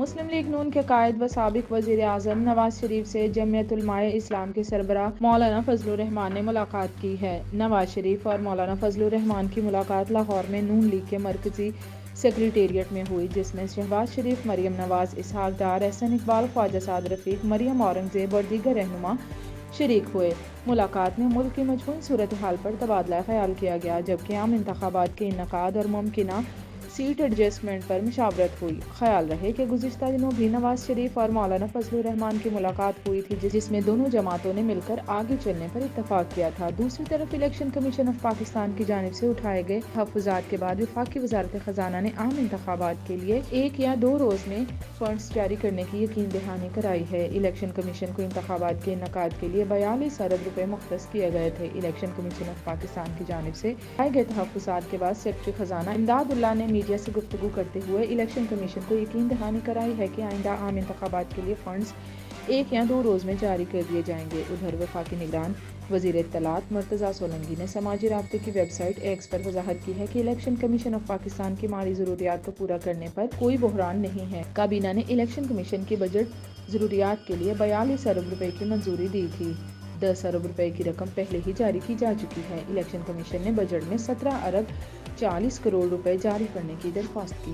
مسلم league نون کے قائد و سابق وزیر اعظم نواز شریف سے جمعیت علماء اسلام کے سربراہ مولانا فضل الرحمان نے ملاقات کی ہے۔ نواز شریف اور مولانا فضل الرحمان کی ملاقات لاہور میں نون لیگ کے مرکزی سیکریٹریٹ میں ہوئی، جس میں شہباز شریف، مریم نواز، اسحاق ڈار، احسن اقبال، خواجہ سعد رفیق، مریم اورنگزیب اور دیگر رہنما شریک ہوئے۔ ملاقات میں ملک کی مجموعی صورتحال پر تبادلہ خیال کیا گیا، جبکہ عام انتخابات کے انعقاد اور ممکنہ سیٹ ایڈجسٹمنٹ پر مشاورت ہوئی۔ خیال رہے کہ گزشتہ دنوں بھی نواز شریف اور مولانا فضل الرحمان کی ملاقات ہوئی تھی، جس میں دونوں جماعتوں نے مل کر آگے چلنے پر اتفاق کیا تھا۔ دوسری طرف الیکشن کمیشن آف پاکستان کی جانب سے اٹھائے گئے تحفظات کے بعد وفاقی وزارت خزانہ نے عام انتخابات کے لیے 1 یا 2 روز میں فنڈز جاری کرنے کی یقین دہانی کرائی ہے۔ الیکشن کمیشن کو انتخابات کے انعقاد کے لیے 42 ارب روپے مختص کیے گئے تھے۔ الیکشن کمیشن آف پاکستان کی جانب سے اٹھائے گئے تحفظات کے بعد سیکرٹری خزانہ امداد اللہ نے میڈیا سے گفتگو کرتے ہوئے الیکشن کمیشن کو یقین دہانی کرائی ہے کہ آئندہ عام انتخابات کے لیے فنڈز 1 یا 2 روز میں جاری کر دیے جائیں گے۔ ادھر وفاقی نگران وزیر اطلاعات مرتضیٰ سولنگی نے سماجی رابطے کی ویب سائٹ ایکس پر وضاحت کی ہے کہ الیکشن کمیشن آف پاکستان کی مالی ضروریات کو پورا کرنے پر کوئی بحران نہیں ہے۔ کابینہ نے الیکشن کمیشن کی بجٹ ضروریات کے لیے 42 ارب روپے کی منظوری دی تھی۔ 10 ارب روپے کی رقم پہلے ہی جاری کی جا چکی ہے۔ الیکشن کمیشن نے بجٹ میں 17 ارب 40 کروڑ روپے جاری کرنے کی درخواست کی